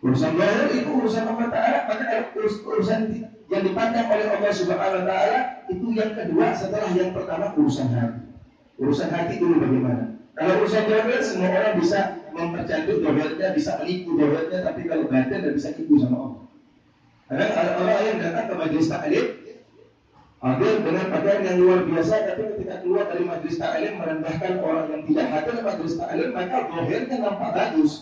Urusan zahir itu urusan Allah Ta'ala, maka urusan yang dipandang oleh Allah Subhanahu Wa Ta'ala itu yang kedua setelah yang pertama urusan hati. Urusan hati dulu bagaimana? Kalau urusan zahir semua orang bisa mempercantik zahirnya, bisa menipu zahirnya, tapi kalau batin tidak bisa tipu sama Allah. Karena ada orang yang datang ke majelis taklim, hadir dengan pakaian yang luar biasa, tapi ketika keluar dari majelis taklim merendahkan orang yang tidak hadir majelis taklim, maka zahirnya nampak bagus.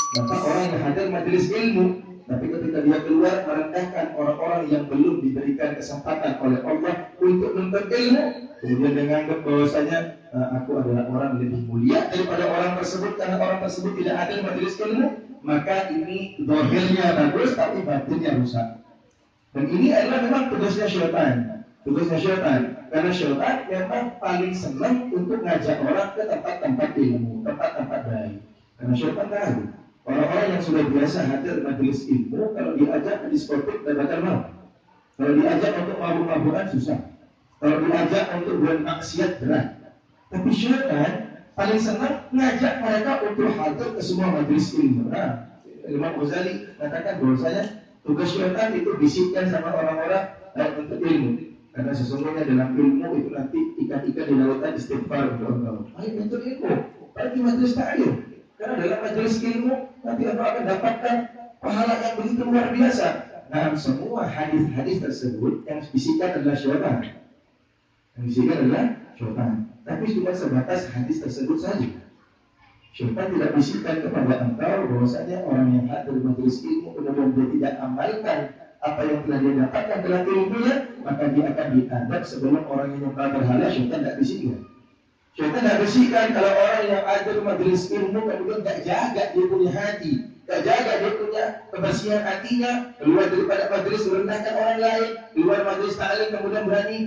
Maka orang yang hadir majelis ilmu, tapi ketika dia keluar merendahkan orang-orang yang belum diberikan kesempatan oleh Allah untuk menuntut ilmu, kemudian dia menganggap bahwasanya aku adalah orang lebih mulia daripada orang tersebut karena orang tersebut tidak hadir majelis ilmu, maka ini zahirnya bagus tapi batinnya rusak. Dan ini adalah memang tugasnya syaitan. Tugasnya syaitan, karena syaitan memang paling senang untuk ngajak orang ke tempat-tempat ilmu, tempat-tempat baik. Karena syaitan tahu orang-orang yang sudah biasa hadir majelis ilmu, kalau diajak ke diskotik tidak bakal mau. Kalau diajak untuk mabuk-mabukan susah. Kalau diajak untuk bermaksiat berat. Tapi syaitan paling senang ngajak mereka untuk hadir ke semua majelis ilmu. Nah, Imam Ghazali katakan bahwasanya tugas syaitan itu bisikkan sama orang-orang untuk ilmu. Karena sesungguhnya dalam ilmu itu nanti ikan-ikan di lautan istighfar untuk Allah. Ayo untuk ilmu, pergi majelis taklim. Karena dalam majelis ilmu nanti Anda akan dapatkan pahala yang begitu luar biasa. Nah, semua hadis-hadis tersebut yang bisikan adalah syaitan. Yang bisikan adalah syaitan. Tapi cuma sebatas hadis tersebut saja. Syaitan tidak bisikan kepada engkau bahwasanya orang yang hadir majelis ilmu kemudian dia tidak amalkan apa yang telah dia dapatkan dalam ilmunya, maka dia akan diadab sebelum orang yang nyembah berhala. Syaitan tidak bisikan. Syaitan tidak bisikan kalau orang yang hadir majelis ilmu kemudian tidak jaga dia punya hati, tidak jaga dia punya kebersihan hatinya, keluar daripada majelis merendahkan orang lain, keluar majelis taklim kemudian berani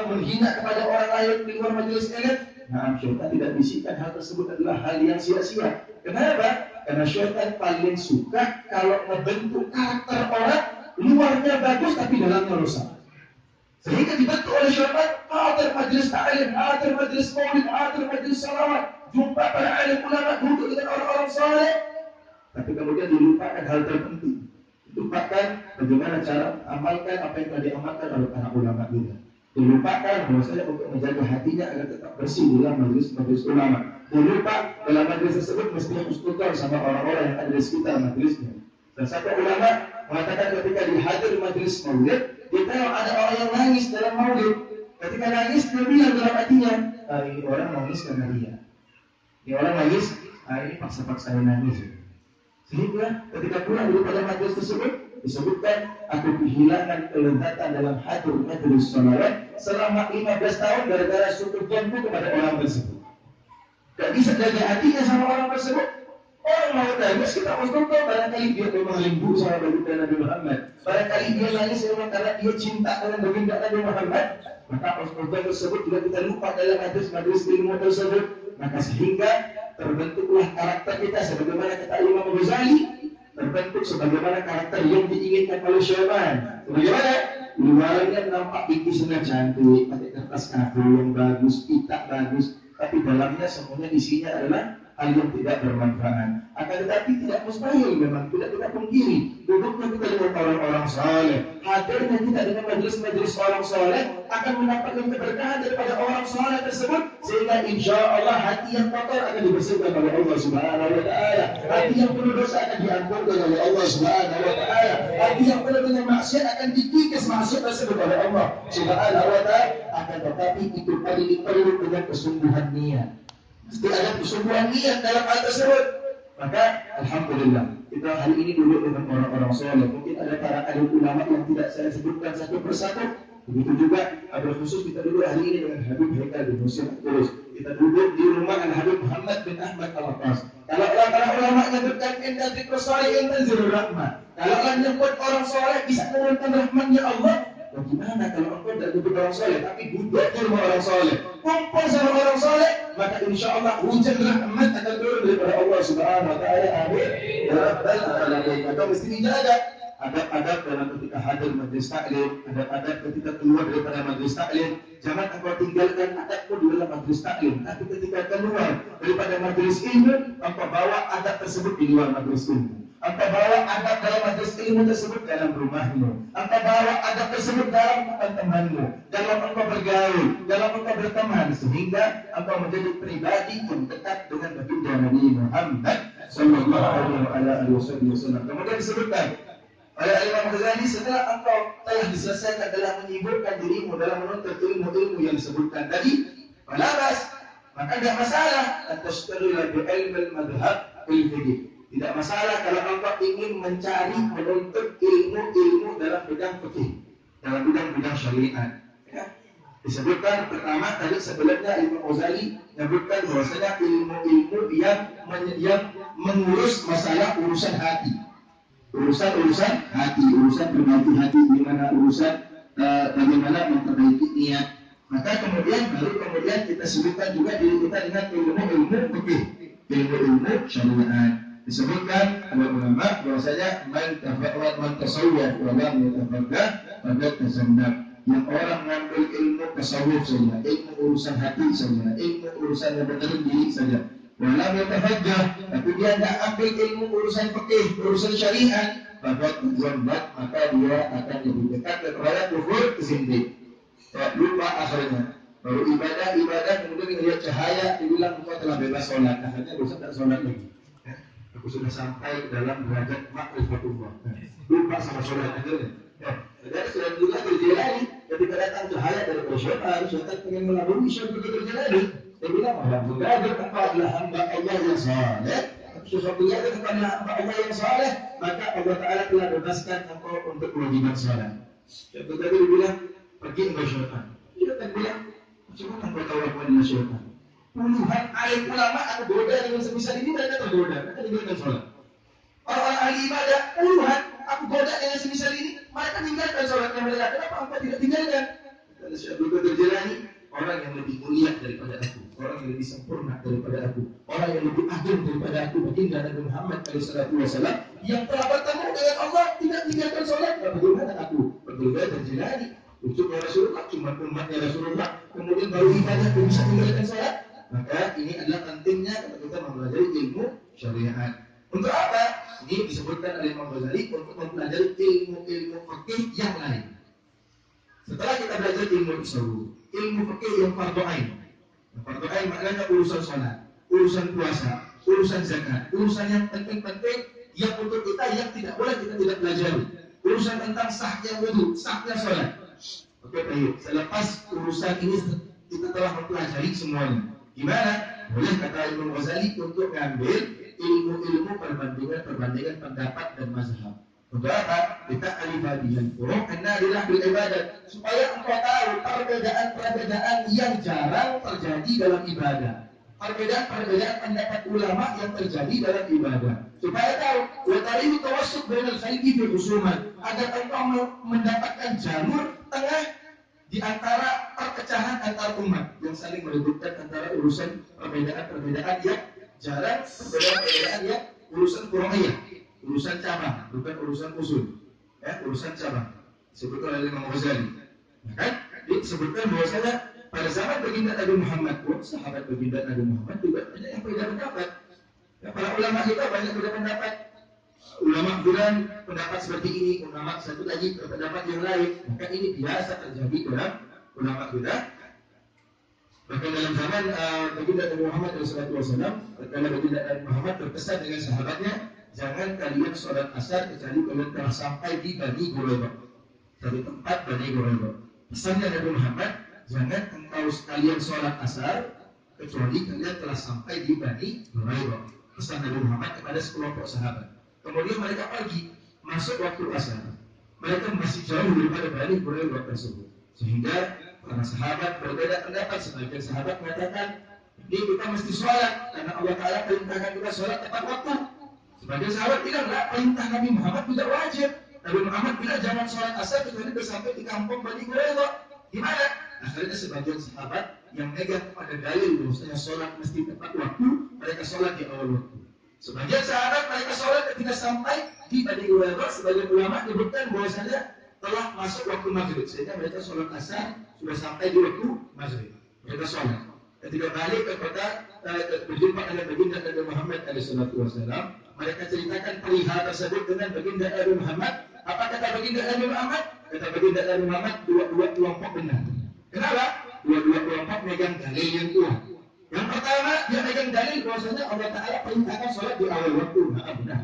menghina kepada orang lain di luar majelis ilmu. Nah, syaitan tidak bisikan hal tersebut adalah hal yang sia-sia. Kenapa? Karena syaitan paling suka kalau membentuk karakter orang luarnya bagus tapi dalamnya rusak. Sehingga dibentuk oleh syaitan, hadir majelis taklim, hadir majelis maulid, hadir majelis salawat, jumpa para alim ulama, duduk dengan orang-orang saleh, tapi kemudian dilupakan hal terpenting. Lupakan bagaimana cara amalkan apa yang telah diamalkan oleh para ulama kita. Dilupakan bahwasanya untuk menjaga hatinya agar tetap bersih dalam majelis ulama. Dilupa dalam majelis tersebut mesti husnuzon sama orang-orang yang ada di sekitar majelisnya. Dan satu ulama mengatakan ketika dihadir majelis maulid, dia tahu ada orang yang nangis dalam maulid. Ketika nangis dia bilang dalam hatinya, ini orang nangis karena dia. Ini orang nangis, ini paksa-paksa saya nangis. Sehingga ketika pulang daripada majelis tersebut disebutkan aku kehilangan kelezatan dalam hadir majelis salawat selama 15 tahun gara-gara syukur jambu kepada orang tersebut. Gak bisa jaga hatinya sama orang tersebut. Orang mau nangis kita harus tahu barangkali dia memang rindu sama baginda Nabi Muhammad. Barangkali dia nangis memang karena dia cinta dengan baginda Nabi Muhammad. Maka orang tersebut juga kita lupa dalam majelis ilmu tersebut. Maka sehingga terbentuklah karakter kita sebagaimana kata Imam Ghazali, terbentuk sebagaimana karakter yang diinginkan oleh syaitan. Bagaimana? Luarnya nampak bingkisnya cantik, pakai kertas kado yang bagus, pita bagus, tapi dalamnya semuanya isinya adalah hal yang tidak bermanfaat. Akan tetapi tidak mustahil memang, tidak kita pungkiri. Duduknya kita dengan orang-orang saleh, hadirnya kita dengan majelis-majelis orang saleh akan mendapatkan keberkahan daripada orang saleh tersebut, sehingga insya Allah hati yang kotor akan dibersihkan oleh Allah Subhanahu Wa Taala. Hati yang penuh dosa akan diampunkan oleh Allah Subhanahu Wa Taala. Hati yang penuh dengan maksiat akan dikikis maksiat tersebut oleh Allah Subhanahu Wa Taala. Akan tetapi itu perlu dengan kesungguhan niat. Mesti ada kesungguhan niat dalam hal tersebut. Maka alhamdulillah kita hari ini duduk dengan orang-orang saleh. Mungkin ada para alim ulama yang tidak saya sebutkan satu persatu. Begitu juga ada khusus kita duduk hari ini dengan Habib Haikal bin Husain Al-Qurus. Kita duduk di rumah Al-Habib Muhammad bin Ahmad Al-Abbas. Kalau para ulama menyebutkan inna dzikra shalihin tanzilur rahmah. Kalau Allah menyebut orang saleh bisa menurunkan rahmatnya Allah. Bagaimana kalau engkau tidak duduk orang soleh, tapi duduk di rumah orang soleh, kumpul sama orang soleh, maka insya Allah hujan rahmat akan turun daripada Allah Subhanahu Wa Taala. Amin. Ya Rabbal Alamin. Maka mesti dijaga adab-adab dalam ketika hadir majelis taklim, adab-adab ketika keluar daripada majelis taklim. Jangan engkau tinggalkan adabmu di dalam majelis taklim, tapi ketika keluar daripada majelis ilmu, engkau bawa adab tersebut di luar majelis ilmu. Engkau engkau bawa adab dalam majelis ilmu tersebut dalam rumahmu, engkau bawa adab tersebut dalam teman-temanmu, dalam engkau bergaul, dalam engkau berteman, sehingga engkau menjadi pribadi yang dekat dengan baginda Nabi Muhammad sallallahu alaihi wasallam. Kemudian disebutkan oleh Imam Ghazali, setelah engkau telah diselesaikan dalam menyibukkan dirimu dalam menuntut ilmu-ilmu yang disebutkan tadi, falabas, maka tidak masalah antastagila bi ilmil madhab fil fiqh. Tidak masalah kalau engkau ingin mencari menuntut ilmu-ilmu dalam bidang fikih, dalam bidang syariat. Ya. Disebutkan pertama tadi sebelumnya Imam Ghazali menyebutkan bahwasanya ilmu-ilmu yang mengurus masalah urusan hati. Urusan hati, urusan perbaiki hati, gimana urusan bagaimana memperbaiki niat. Maka kemudian kita sebutkan juga diri kita dengan ilmu-ilmu fikih, ilmu-ilmu syariat. Disebutkan oleh ulama bahwasanya man tasawwuf wa lam yatafaqqah faqad tazannab. Yang orang mengambil ilmu tasawuf saja, ilmu urusan hati saja, ilmu urusan yang benar diri saja, wa lam yatafaqqah, tapi dia tidak ambil ilmu urusan fikih, urusan syariat, faqad tazannab, maka dia akan lebih dekat kepada kufur zindik. Lupa akhirnya. Baru ibadah kemudian melihat cahaya, dibilang engkau telah bebas sholat, akhirnya dosa tak sholat lagi. Aku sudah sampai ke dalam derajat ma'rifatullah. Lupa sama sholat akhirnya. Jadi sudah juga terjalani ketika datang cahaya dari syaitan ingin melabui syaitan terjalani. Dia bilang, alhamdulillah engkau adalah hamba Allah yang saleh. Sesungguhnya engkau adalah hamba Allah yang saleh, maka Allah Taala telah bebaskan engkau untuk kewajiban sholat. Syaitan tadi bilang, pergi engkau syaitan. Dia kan bilang, macam mana engkau tahu aku adalah syaitan? Puluhan alim ulama aku goda dengan semisal ini, mereka tergoda, mereka tinggalkan sholat. Orang-orang ahli ibadah, puluhan aku goda dengan semisal ini, mereka tinggalkan sholatnya mereka. Kenapa engkau tidak tinggalkan? Karena Syekh Abdul Qadir Jilani, orang yang lebih mulia daripada aku, orang yang lebih sempurna daripada aku, orang yang lebih agung daripada aku, baginda Nabi Muhammad SAW, yang telah bertemu dengan Allah tidak tinggalkan sholat. Bagaimana aku? Abdul Qadir Jilani, utusnya Rasulullah, cuma umatnya Rasulullah, kemudian baru ibadah bisa tinggalkan sholat. Maka ini adalah pentingnya ketika kita mempelajari ilmu syariat. Untuk apa? Ini disebutkan oleh Imam Ghazali untuk mempelajari ilmu-ilmu fikih yang lain. Setelah kita belajar ilmu tasawuf, ilmu fikih yang fardhu ain. Fardhu ain maknanya urusan salat, urusan puasa, urusan zakat, urusan yang penting-penting yang untuk kita yang tidak boleh kita tidak pelajari. Urusan tentang sahnya wudu, sahnya salat. Oke, baik. Selepas urusan ini kita telah mempelajari semuanya. Gimana? Boleh kata Imam Ghazali untuk mengambil ilmu-ilmu perbandingan pendapat dan mazhab. Untuk apa? Kita alifadiyan furu' an-nadilah bil ibadat, supaya engkau tahu perbedaan-perbedaan yang jarang terjadi dalam ibadah. Perbedaan-perbedaan pendapat ulama yang terjadi dalam ibadah. Supaya tahu wa tariqu tawassut bainal khalqi fi husumat, agar engkau mendapatkan jalur tengah di antara perpecahan antar umat yang saling merebutkan antara urusan perbedaan-perbedaan yang jarang, perbedaan-perbedaan yang urusan furu'iyah, urusan cabang, bukan urusan usul, ya, urusan cabang. Disebutkan oleh Imam Ghazali. Kan? Disebutkan bahwasanya pada zaman baginda Nabi Muhammad pun, sahabat baginda Nabi Muhammad juga banyak yang berbeda pendapat. Ya, para ulama kita banyak berbeda pendapat. Ulama bilang pendapat seperti ini, ulama satu lagi pendapat yang lain. Maka ini biasa terjadi dalam ulama kita. Bahkan dalam zaman baginda Nabi Muhammad SAW, karena baginda Nabi Muhammad berpesan dengan sahabatnya, jangan kalian sholat asar kecuali kalian telah sampai di Bani Quraidah, dari tempat Bani Quraidah. Pesannya Nabi Muhammad, jangan engkau sekalian sholat asar kecuali kalian telah sampai di Bani Quraidah. Pesan Nabi Muhammad kepada sekelompok sahabat. Kemudian mereka pergi, masuk waktu asar. Mereka masih jauh daripada Bani Quraidah tersebut. Sehingga para sahabat berbeda pendapat. Sebagian sahabat mengatakan, ini kita mesti sholat karena Allah Ta'ala perintahkan kita sholat tepat waktu. Sebagian sahabat bilang, enggak, perintah Nabi Muhammad tidak wajib. Nabi Muhammad bilang jangan sholat asar kecuali sampai di kampung Bani Quraidah. Gimana? Akhirnya sebagian sahabat yang megang kepada dalil bahwasanya sholat mesti tepat waktu, mereka sholat di awal waktu. Sebagian sahabat mereka sholat ketika sampai di Bani Quraidah. Sebagian ulama menyebutkan bahwasanya telah masuk waktu maghrib, sehingga mereka sholat asar sudah sampai di waktu maghrib. Mereka sholat. Ketika balik ke kota berjumpa dengan baginda Nabi Muhammad SAW, mereka ceritakan perihal tersebut dengan baginda Nabi Muhammad. Apa kata baginda Nabi Muhammad? Kata baginda Nabi Muhammad, dua kelompok benar. Kenapa? Dua kelompok megang dalil yang kuat. Yang pertama, dia megang dalil bahwasanya Allah Ta'ala perintahkan sholat di awal waktu. Benar.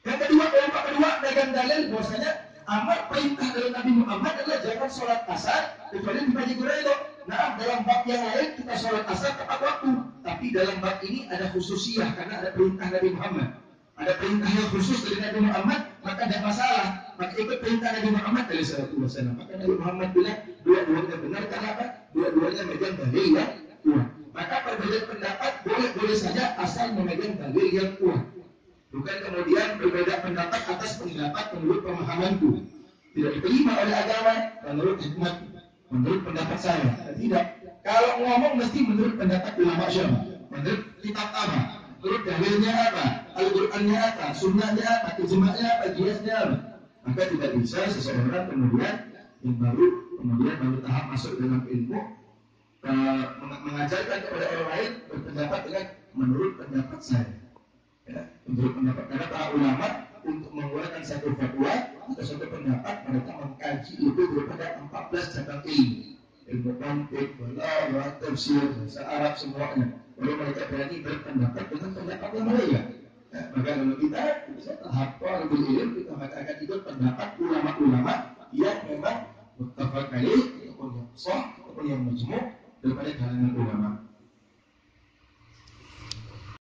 Yang kedua, kelompok kedua megang dalil bahwasanya amar perintah dari Nabi Muhammad adalah jangan sholat asar kecuali di Masjid Quraidho. Nah, dalam bab yang lain kita sholat asar tepat waktu. Tapi dalam bab ini ada khususiyah karena ada perintah Nabi Muhammad. Ada perintah yang khusus dari Nabi Muhammad, maka tidak masalah. Maka ikut perintah Nabi Muhammad dari sallallahu alaihi wasallam. Maka Nabi Muhammad bilang dua-duanya benar karena apa? Dua-duanya megang dalil yang kuat. Maka perbedaan pendapat boleh saja asal memegang dalil yang kuat. Bukan kemudian berbeda pendapat atas pendapat menurut pemahamanku. Tidak diterima oleh agama menurut hikmat, menurut pendapat saya. Tidak. Kalau ngomong mesti menurut pendapat ulama syar'i, menurut kitab apa, menurut dalilnya apa, Al-Qur'annya apa, sunnahnya apa, ijma'nya apa, qiyasnya apa. Maka tidak bisa seseorang kemudian yang baru tahap masuk dalam ilmu mengajarkan kepada orang lain berpendapat dengan menurut pendapat saya. Ya, menurut pendapat karena para ulama untuk mengeluarkan satu fatwa atau satu pendapat mereka mengkaji itu daripada 14 cabang ilmu mantiq, balaghah, tafsir, bahasa Arab semuanya. Lalu mereka berani berpendapat dengan pendapat yang mereka. Ya, maka kalau kita bisa tahap lebih ilmu kita maka akan ikut pendapat ulama-ulama yang memang muttafaq alaih ataupun yang sahih ataupun yang majmu' daripada kalangan ulama.